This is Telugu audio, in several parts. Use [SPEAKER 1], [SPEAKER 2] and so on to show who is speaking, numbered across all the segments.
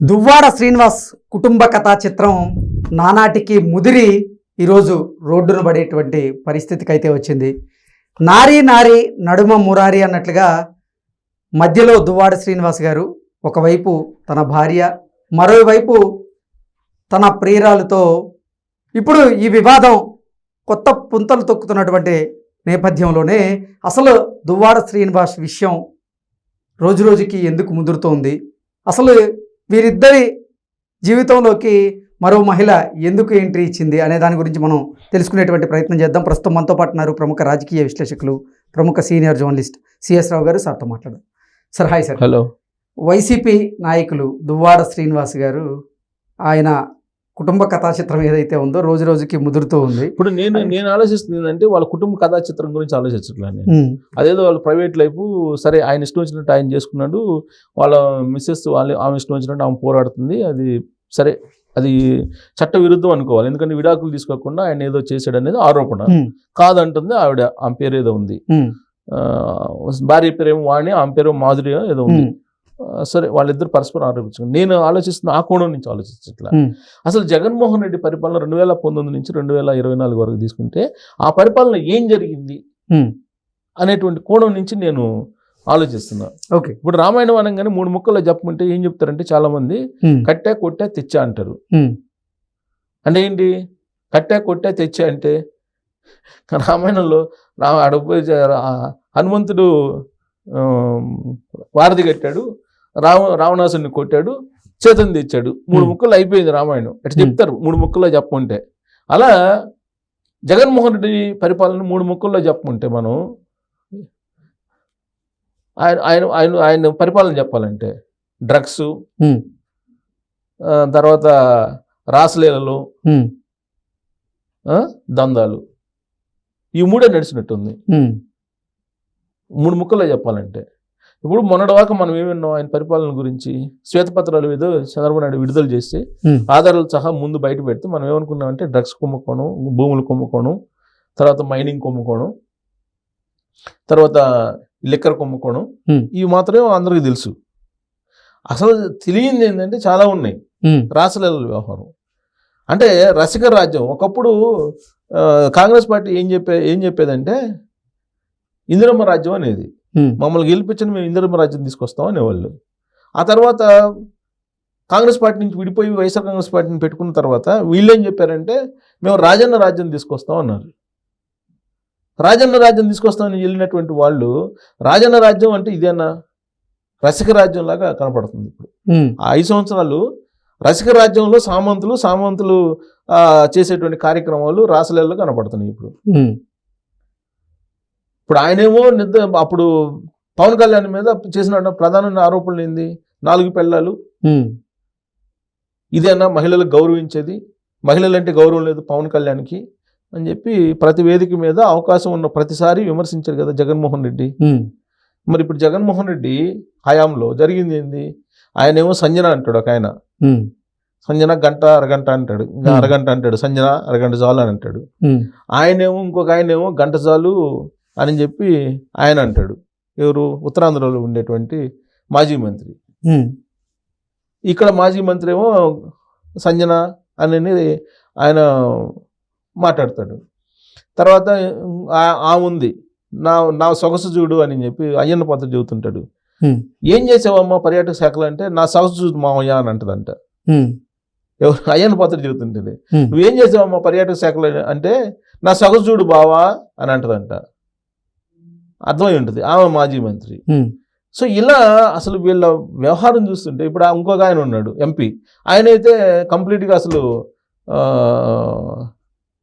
[SPEAKER 1] దువ్వాడ శ్రీనివాస్ కుటుంబ కథా చిత్రం నానాటికి ముదిరి ఈరోజు రోడ్డున పడేటువంటి పరిస్థితికి అయితే వచ్చింది. నారీ నారీ నడుమ మురారి అన్నట్లుగా మధ్యలో దువ్వాడ శ్రీనివాస్ గారు ఒకవైపు తన భార్య, మరోవైపు తన ప్రియురాలతో ఇప్పుడు ఈ వివాదం కొత్త పుంతలు తొక్కుతున్నటువంటి నేపథ్యంలోనే అసలు దువ్వాడ శ్రీనివాస్ విషయం రోజురోజుకి ఎందుకు ముదురుతోంది, అసలు వీరిద్దరి జీవితంలోకి మరో మహిళ ఎందుకు ఎంట్రీ ఇచ్చింది అనే దాని గురించి మనం తెలుసుకునేటువంటి ప్రయత్నం చేద్దాం. ప్రస్తుతం మనతో పాటు ఉన్నారు ప్రముఖ రాజకీయ విశ్లేషకులు, ప్రముఖ సీనియర్ జర్నలిస్ట్ సిఎస్ రావు గారు. సార్తో మాట్లాడదాం. Sir hi sir.
[SPEAKER 2] Hello.
[SPEAKER 1] YCP నాయకులు దువ్వాడ శ్రీనివాస్ గారు ఆయన కుటుంబ కథా చిత్రం ఏదైతే ఉందో రోజు రోజుకి ముదురుతూ ఉంది.
[SPEAKER 2] ఇప్పుడు నేను ఆలోచిస్తుంది ఏంటంటే వాళ్ళ కుటుంబ కథా చిత్రం గురించి ఆలోచించట్లేదు. అదేదో వాళ్ళ ప్రైవేట్ లైఫ్ సరే, ఆయన ఇష్టం వచ్చినట్టు ఆయన చేసుకున్నాడు, వాళ్ళ మిస్సెస్ ఆమె ఇష్టం వచ్చినట్టు ఆమె పోరాడుతుంది, అది సరే, అది చట్ట విరుద్ధం అనుకోవాలి. ఎందుకంటే విడాకులు తీసుకోకుండా ఆయన ఏదో చేశాడు అనేది ఆరోపణ కాదంటుంది ఆవిడ. ఆమె పేరు ఏదో ఉంది, భార్య పేరేమో వాణి, ఆమె పేరు మాధురి ఏదో ఉంది. సరే, వాళ్ళిద్దరు పరస్పరం ఆరోపించుకుని నేను ఆలోచిస్తున్న ఆ కోణం నుంచి ఆలోచించట్లా. అసలు జగన్మోహన్ రెడ్డి పరిపాలన 2019 నుంచి 2024 వరకు తీసుకుంటే ఆ పరిపాలన ఏం జరిగింది అనేటువంటి కోణం నుంచి నేను ఆలోచిస్తున్నా.
[SPEAKER 1] ఓకే,
[SPEAKER 2] ఇప్పుడు రామాయణం అనగానే 3 ముక్కల్లో చెప్పమంటే ఏం చెప్తారంటే చాలా మంది కట్టా కొట్టా తెచ్చా అంటారు. అంటే ఏంటి కట్టా కొట్టా తెచ్చా అంటే? రామాయణంలో హనుమంతుడు వారధి కట్టాడు, రావణాసుని కొట్టాడు, చేతను తెచ్చాడు, 3 ముక్కలు అయిపోయింది రామాయణం. అట్లా చెప్తారు 3 ముక్కల్లో చెప్పమంటే. అలా జగన్మోహన్ రెడ్డి పరిపాలన 3 ముక్కల్లో చెప్పమంటే మనం ఆయన పరిపాలన చెప్పాలంటే డ్రగ్స్, తర్వాత రాసలీలలు, దందాలు, ఈ 3 నడిచినట్టుంది 3 ముక్కల్లో చెప్పాలంటే. ఇప్పుడు మొన్నటిదాకా మనం ఏమన్నాం ఆయన పరిపాలన గురించి? శ్వేతపత్రాలు ఏదో చంద్రబాబు నాయుడు విడుదల చేసి ఆధారాలు సహా ముందు బయట పెడితే మనం ఏమనుకున్నామంటే డ్రగ్స్ కుంభకోణం, భూములు కుంభకోణం, తర్వాత మైనింగ్ కుంభకోణం, తర్వాత లిక్కర్ కుంభకోణం, ఇవి మాత్రమే అందరికీ తెలుసు. అసలు తెలియంది ఏంటంటే చాలా ఉన్నాయి. రాసలీల వ్యవహారం అంటే రసిక రాజ్యం. ఒకప్పుడు కాంగ్రెస్ పార్టీ ఏం చెప్పేదంటే ఇందిరమ్మ రాజ్యం అనేది, మమ్మల్ని గెలిపించని మేము ఇందిరమ్మ రాజ్యం తీసుకొస్తాం అనేవాళ్ళు. ఆ తర్వాత కాంగ్రెస్ పార్టీ నుంచి విడిపోయి వైఎస్ఆర్ కాంగ్రెస్ పార్టీని పెట్టుకున్న తర్వాత వీళ్ళేం చెప్పారంటే మేము రాజన్న రాజ్యం తీసుకొస్తాం అన్నారు. రాజన్న రాజ్యం తీసుకొస్తామని వెళ్ళినటువంటి వాళ్ళు రాజన్న రాజ్యం అంటే ఇదేనా? రసిక రాజ్యం లాగా కనపడుతుంది. ఇప్పుడు 5 సంవత్సరాలు రసిక రాజ్యంలో సామంతులు చేసేటువంటి కార్యక్రమాలు రాసలీలలో కనపడుతున్నాయి. ఇప్పుడు ఆయనేమో అప్పుడు పవన్ కళ్యాణ్ మీద చేసిన ప్రధాన ఆరోపణలు ఏంది? 4 పెళ్ళాలు. ఇదేనా మహిళలకు గౌరవించేది? మహిళలంటే గౌరవం లేదు పవన్ కళ్యాణ్కి అని చెప్పి ప్రతి వేదిక మీద అవకాశం ఉన్న ప్రతిసారి విమర్శించారు కదా జగన్మోహన్ రెడ్డి. మరి ఇప్పుడు జగన్మోహన్ రెడ్డి హయాంలో జరిగింది ఏంది? ఆయనేమో సంజన అంటాడు ఒక ఆయన, సంజన అరగంట అంటాడు, ఇంకా అరగంట అంటాడు, సంజన అరగంట చాలు అని అంటాడు. ఆయనేమో ఇంకొక ఆయనేమో గంట చాలు అని చెప్పి ఆయన అంటాడు. ఎవరు? ఉత్తరాంధ్రలో ఉండేటువంటి మాజీ మంత్రి. ఇక్కడ మాజీ మంత్రి ఏమో సంజన అనేది ఆయన మాట్లాడతాడు. తర్వాత ఆ ఉంది నా సొగసు చూడు అని చెప్పి అయ్యన్న పాత్ర చెబుతుంటాడు. ఏం చేసావమ్మా పర్యాటక శాఖలు అంటే నా సొగసు చూడు మామయ్య అని అంటదంట. ఎవరు? అయ్యన్న పాత్ర చెబుతుంటది. నువ్వేం చేసావమ్మా పర్యాటక శాఖలు అంటే నా సొగసు చూడు బావా అని అంటదంట. అర్థమై ఉంటుంది ఆమె మాజీ మంత్రి. సో ఇలా అసలు వీళ్ళ వ్యవహారం చూస్తుంటే ఇప్పుడు ఇంకొక ఆయన ఉన్నాడు ఎంపీ, ఆయన అయితే కంప్లీట్గా అసలు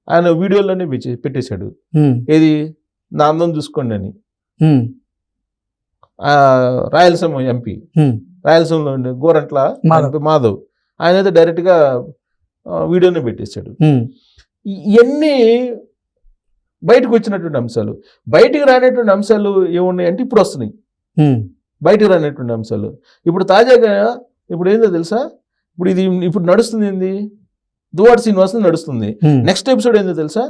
[SPEAKER 2] ఆయన వీడియోలోనే పెట్టేశాడు. ఏది? నా అందం చూసుకోండి అని. రాయలసీమ ఎంపీ, రాయలసీమలో ఉండే గోరంట్ల మాధవ్, ఆయన అయితే డైరెక్ట్గా వీడియోనే పెట్టేశాడు. ఇవన్నీ బయటకు వచ్చినటువంటి అంశాలు. బయటికి రానటువంటి అంశాలు ఏమున్నాయంటే ఇప్పుడు వస్తున్నాయి. బయటకు రానటువంటి అంశాలు ఇప్పుడు తాజాగా ఇప్పుడు ఏందో తెలుసా? ఇప్పుడు నడుస్తుంది ఏంది? దువ్వాడ శ్రీనివాస్ నడుస్తుంది. నెక్స్ట్ ఎపిసోడ్ ఏందో తెలుసా?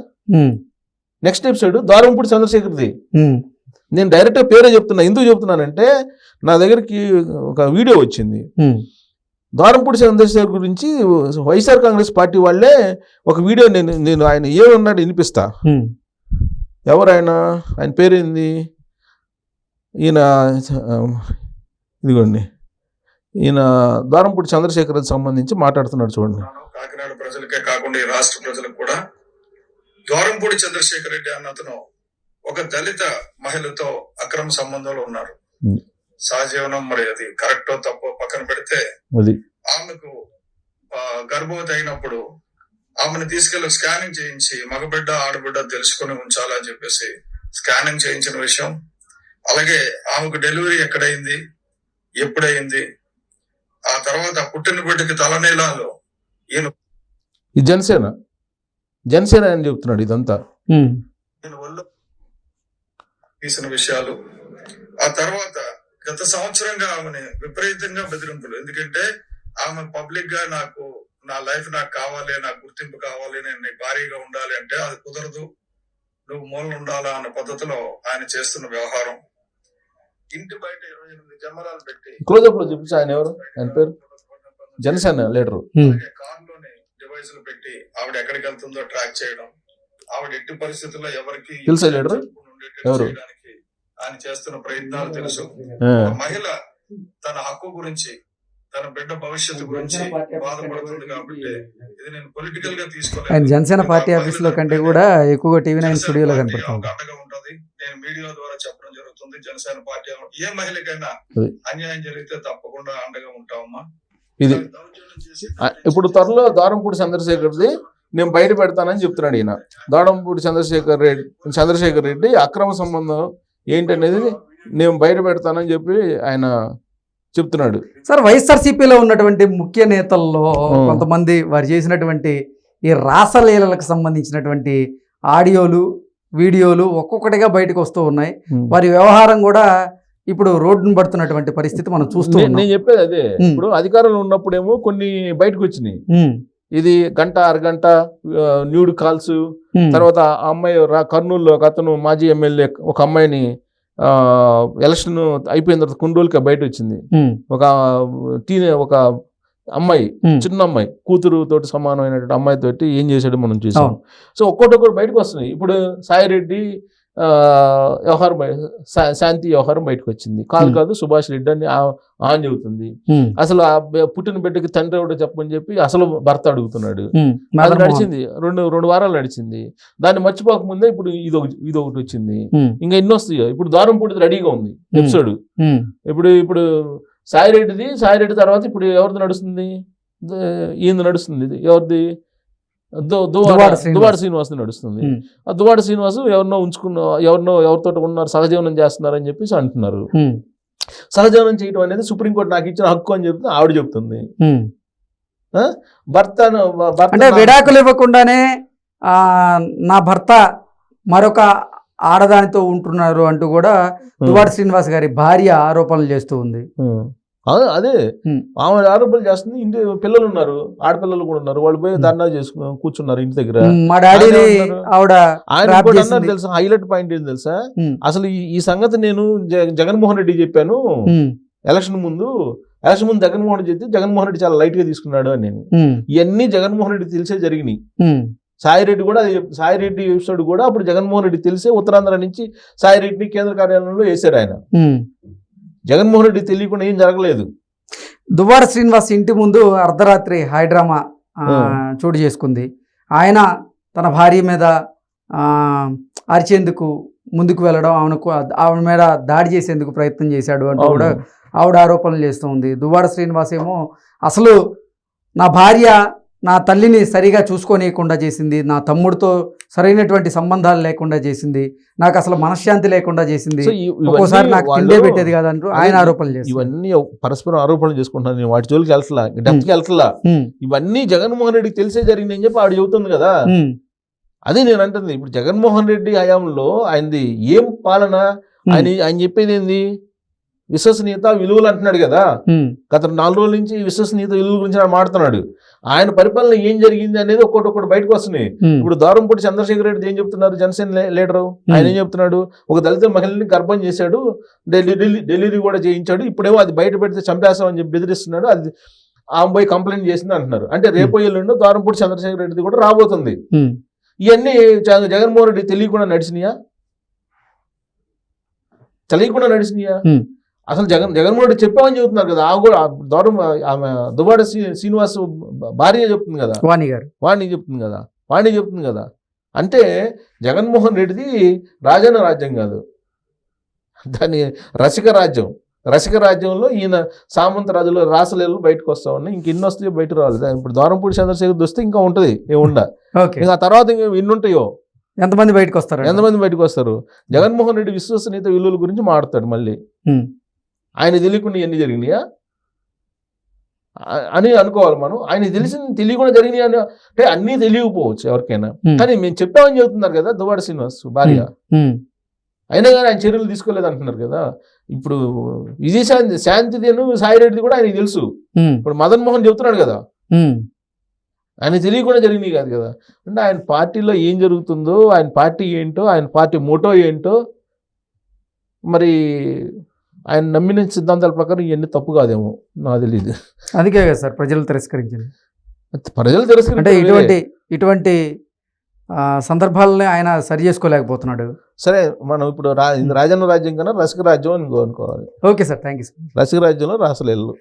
[SPEAKER 2] నెక్స్ట్ ఎపిసోడ్ ద్వారంపూడి చంద్రశేఖర్ది. నేను డైరెక్ట్గా పేరే చెప్తున్నా. ఎందుకు చెప్తున్నానంటే నా దగ్గరికి ఒక వీడియో వచ్చింది. ద్వారంపూడి చంద్రశేఖర్ గురించి వైఎస్ఆర్ కాంగ్రెస్ పార్టీ వాళ్ళే ఒక వీడియో నేను ఆయన ఏమన్నాడు వినిపిస్తా. ఎవరు ఆయన పేరేంది, ఈయన ఇదిగోండి, ఈయన ద్వారంపూడి చంద్రశేఖర్ సంబంధించి మాట్లాడుతున్నాడు చూడండి.
[SPEAKER 3] కాకినాడ ప్రజలకే కాకుండా ఈ రాష్ట్ర ప్రజలకు కూడా ద్వారంపూడి చంద్రశేఖర్ రెడ్డి అన్నతను ఒక దళిత మహిళతో అక్రమ సంబంధంలో ఉన్నారు. సహజీవనం మరి అది కరెక్టో తప్పో పక్కన పెడితే ఆమెకు గర్భవతి అయినప్పుడు ఆమెను తీసుకెళ్లి స్కానింగ్ చేయించి మగబిడ్డ ఆడబిడ్డ తెలుసుకుని ఉంచాలని చెప్పేసి స్కానింగ్ చేయించిన విషయం, అలాగే ఆమెకు డెలివరీ ఎక్కడైంది, ఎప్పుడైంది, ఆ తర్వాత పుట్టిన బిడ్డకి తలనీలాలు ఈయన
[SPEAKER 2] ఈ జనసేన అని చెప్తున్నాడు. ఇదంతా
[SPEAKER 3] ఒళ్ళు తీసిన విషయాలు. ఆ తర్వాత గత సంవత్సరంగా ఆమెని విపరీతంగా బెదిరింపులు. ఎందుకంటే ఆమె పబ్లిక్ గా నాకు నా లైఫ్ నాకు కావాలి, నాకు గుర్తింపు కావాలి, నేను నీ భారీగా ఉండాలి అంటే అది కుదరదు, నువ్వు మూలన ఉండాలా అన్న పద్ధతిలో ఆయన చేస్తున్న వ్యవహారం. ఇంటి బయట 28 కెమెరాలు పెట్టి
[SPEAKER 2] క్లోజప్ లో చూపించి ఆయన ఎవరు, ఆయన పేరు జనసేన లీడరు,
[SPEAKER 3] కార్లోని డివైసులు పెట్టి ఆవిడ ఎక్కడికి వెళ్తుందో ట్రాక్ చేయడం, ఆవిడ ఎట్టి పరిస్థితుల్లో ఎవరికి
[SPEAKER 2] తెలుసా లీడరు ఎవరు
[SPEAKER 3] ఆయన చేస్తున్న ప్రయత్నాలు తెలుసు. మహిళ తన హక్కు గురించి, తన బిడ్డ భవిష్యత్తు గురించి బాధపడుతుంది కాబట్టి ఇది నేను పొలిటికల్ గా తీసుకోలేదు.
[SPEAKER 1] జనసేన పార్టీ ఆఫీస్ లో కంటే కూడా ఎక్కువగా టీవీ9 స్టూడియోలో కనపడుతుంది.
[SPEAKER 3] అండగా ఉంటుంది. నేను మీడియా ద్వారా చెప్పడం జరుగుతుంది. జనసేన పార్టీ ఏ మహిళకైనా అన్యాయం జరిగితే తప్పకుండా అండగా ఉంటామమ్మా.
[SPEAKER 2] ఇది ఇప్పుడు త్వరలో ద్వారంపూడి చంద్రశేఖర్ది నేను బయట పెడతానని చెప్తున్నాడు ఈయన. ద్వారంపూడి చంద్రశేఖర్ రెడ్డి అక్రమ సంబంధం ఏంటనేది నేను బయట పెడతానని చెప్పి ఆయన చెప్తున్నాడు.
[SPEAKER 1] సార్, వైఎస్ఆర్సీపీలో ఉన్నటువంటి ముఖ్య నేతల్లో కొంతమంది వారు చేసినటువంటి ఈ రాసలీలలకు సంబంధించినటువంటి ఆడియోలు, వీడియోలు ఒక్కొక్కటిగా బయటకు వస్తూ ఉన్నాయి. వారి వ్యవహారం కూడా ఇప్పుడు రోడ్డును పడుతున్నటువంటి పరిస్థితి మనం చూస్తూ ఉన్నాం.
[SPEAKER 2] నేను చెప్పేది అదే. ఇప్పుడు అధికారంలో ఉన్నప్పుడేమో కొన్ని బయటకు వచ్చినాయి. ఇది గంట అరగంట న్యూడ్ కాల్స్, తర్వాత ఆ అమ్మాయి కర్నూలులో ఒక అతను మాజీ ఎమ్మెల్యే ఒక అమ్మాయిని ఎలక్షన్ అయిపోయిన తర్వాత కొన్ని రోజులకి బయట వచ్చింది. ఒక అమ్మాయి, చిన్న అమ్మాయి, కూతురు తోటి సమానమైనటువంటి అమ్మాయి తోటి ఏం చేశాడు మనం చూసాం. సో ఒక్కొక్కటి బయటకు వస్తున్నాయి. ఇప్పుడు సాయిరెడ్డి వ్యవహారం, శాంతి వ్యవహారం బయటకు వచ్చింది. కాదు సుభాష్ రెడ్డి అని ఆన్ చెబుతుంది. అసలు ఆ పుట్టిన బిడ్డకి తండ్రి ఎవడో చెప్పని చెప్పి అసలు భర్త అడుగుతున్నాడు. అది నడిచింది, రెండు వారాలు నడిచింది. దాన్ని మర్చిపోకముందే ఇప్పుడు ఇదొకటి వచ్చింది. ఇంకా ఎన్ని వస్తాయో. ఇప్పుడు ద్వారంపూడి రెడీగా ఉంది ఎపిసోడ్. ఇప్పుడు సాయిరెడ్డి తర్వాత ఇప్పుడు ఎవరిది నడుస్తుంది? ఈయన నడుస్తుంది. ఎవరిది? దువ్వాడ శ్రీనివాస్ నడుస్తుంది. ఆ దువ్వాడ శ్రీనివాస్ ఎవరితో ఉన్నారు, సహజీవనం చేస్తున్నారని చెప్పేసి అంటున్నారు. సహజీవనం చేయడం అనేది సుప్రీంకోర్టు నాకు ఇచ్చిన హక్కు అని చెప్తే ఆవిడ చెప్తుంది. భర్త
[SPEAKER 1] అంటే విడాకులు ఇవ్వకుండానే నా భర్త మరొక ఆడదానితో ఉంటున్నారు అంటూ కూడా దువ్వాడ శ్రీనివాస్ గారి భార్య ఆరోపణలు చేస్తూ ఉంది.
[SPEAKER 2] అదే ఆమె ఆరోపణలు చేస్తుంది. ఇంటి పిల్లలు ఉన్నారు, ఆడపిల్లలు కూడా ఉన్నారు. వాళ్ళు పోయి ధర్నా చేసుకుని కూర్చున్నారు ఇంటి దగ్గర. ఆయన అన్నారు తెలుసా, హైలైట్ పాయింట్ ఏంటి తెలుసా? అసలు ఈ సంగతి నేను జగన్మోహన్ రెడ్డి చెప్పాను ఎలక్షన్ ముందు జగన్మోహన్ రెడ్డి చెప్తే జగన్మోహన్ రెడ్డి చాలా లైట్ గా తీసుకున్నాడు అని. నేను ఇవన్నీ జగన్మోహన్ రెడ్డి తెలిసే జరిగినాయి. సాయిరెడ్డి ఎపిసోడ్ కూడా అప్పుడు జగన్మోహన్ రెడ్డి తెలిసే ఉత్తరాంధ్ర నుంచి సాయిరెడ్డిని కేంద్ర కార్యాలయంలో వేశారు ఆయన. జగన్మోహన్ రెడ్డి తెలియకుండా ఏం జరగలేదు.
[SPEAKER 1] దువ్వాడ శ్రీనివాస్ ఇంటి ముందు అర్ధరాత్రి హైడ్రామా చోటు చేసుకుంది. ఆయన తన భార్య మీద అరిచేందుకు ముందుకు వెళ్ళడం, ఆవిడ మీద దాడి చేసేందుకు ప్రయత్నం చేశాడు అంటూ కూడా ఆవిడ ఆరోపణలు చేస్తూ ఉంది. దువ్వాడ శ్రీనివాస్ ఏమో అసలు నా భార్య నా తల్లిని సరిగా చూసుకోనియకుండా చేసింది, నా తమ్ముడితో సరైనటువంటి సంబంధాలు లేకుండా చేసింది, నాకు అసలు మనశ్శాంతి లేకుండా చేసింది, ఒక్కోసారి నాకు తిండే పెట్టేది కాదంటూ ఆయన ఆరోపణలు చేస్తారు.
[SPEAKER 2] ఇవన్నీ పరస్పరం ఆరోపణలు చేసుకుంటున్నాను నేను, వాటి జోలికి వెళ్తలా, డెప్త్కి వెళ్తలా. ఇవన్నీ జగన్మోహన్ రెడ్డికి తెలిసే జరిగింది అని చెప్పి ఆవిడ చెబుతుంది కదా. అదే నేను అంటుంది. ఇప్పుడు జగన్మోహన్ రెడ్డి హయాంలో ఆయనది ఏం పాలన, ఆయన చెప్పేది ఏంది? విశ్వసనీయత, విలువలు అంటున్నాడు కదా. గత 4 రోజుల నుంచి విశ్వసనీయత, విలువల గురించి ఆయన మాట్లాడుతున్నాడు. ఆయన పరిపాలన ఏం జరిగింది అనేది ఒక్కొక్కటి బయటకు వస్తున్నాయి. ఇప్పుడు ద్వారంపూడి చంద్రశేఖర్ రెడ్డి ఏం చెప్తున్నారు, జనసేన లీడరు, ఆయన ఏం చెప్తున్నాడు? ఒక దళిత మహిళని గర్భం చేశాడు, డెలివరీ కూడా చేయించాడు, ఇప్పుడేమో అది బయట పెడితే చంపేస్తామని చెప్పి బెదిరిస్తున్నాడు. అది ఆమె పోయి కంప్లైంట్ చేసింది అంటున్నారు. అంటే రేపు ఎల్లుండో ద్వారంపూడి చంద్రశేఖర్ రెడ్డిది కూడా రాబోతుంది.
[SPEAKER 1] ఉమ్,
[SPEAKER 2] ఇవన్నీ జగన్మోహన్ రెడ్డి తెలియకుండా నడిచినాయా?
[SPEAKER 1] ఉమ్,
[SPEAKER 2] అసలు జగన్మోహన్ రెడ్డి చెప్పామని చెబుతున్నారు కదా. ఆమె కూడా ఆమె దువ్వాడ శ్రీనివాస్ భార్య చెప్తుంది కదా, వాణి చెప్తుంది కదా. అంటే జగన్మోహన్ రెడ్డిది రాజన్న రాజ్యం కాదు, దాని రసిక రాజ్యంలో ఈయన సామంత రాజులు రాసలేళ్ళు బయటకు వస్తా ఉన్నాయి. ఇంక ఇన్ని వస్తాయో బయట రావాలి. ఇప్పుడు ద్వారంపూడి చంద్రశేఖర్ వస్తే ఇంకా ఉంటుంది ఏముండ, ఇంకా తర్వాత ఇంకా ఎన్ని ఉంటాయో,
[SPEAKER 1] ఎంతమంది బయటకు వస్తారు.
[SPEAKER 2] జగన్మోహన్ రెడ్డి విశ్వసనీయత విలువల గురించి మాట్లాడతాడు మళ్ళీ. ఆయన తెలియకుండా ఎన్ని జరిగినాయా అని అనుకోవాలి మనం. ఆయన తెలియకుండా జరిగినాయి అంటే అన్నీ తెలియకపోవచ్చు ఎవరికైనా, కానీ మేము చెప్పామని చెబుతున్నారు కదా దువ్వాడ శ్రీనివాస్ భార్య. అయినా కానీ ఆయన చర్యలు తీసుకోలేదు అంటున్నారు కదా. ఇప్పుడు శాంతిదేను సాయిరెడ్డిది కూడా ఆయనకి తెలుసు. ఇప్పుడు మదన్ మోహన్ చెబుతున్నాడు కదా, ఆయన తెలియకుండా జరిగినాయి కాదు కదా. అంటే ఆయన పార్టీలో ఏం జరుగుతుందో, ఆయన పార్టీ ఏంటో, ఆయన పార్టీ మోటో ఏంటో, మరి ఆయన నమ్మిన సిద్ధాంతాల ప్రకారం ఇవన్నీ తప్పు కాదేమో నాకు తెలియదు.
[SPEAKER 1] అందుకే కదా సార్ ప్రజలు తిరస్కరించింది.
[SPEAKER 2] అంటే
[SPEAKER 1] ఇటువంటి సందర్భాలని ఆయన సరి చేసుకోలేకపోతున్నాడు.
[SPEAKER 2] సరే, మనం ఇప్పుడు రాజన్న రాజ్యం కన్నా రసిక రాజ్యం అని అనుకోవాలి.
[SPEAKER 1] Okay sir, thank you sir.
[SPEAKER 2] రసిక రాజ్యంలో రాసలేళ్ళు.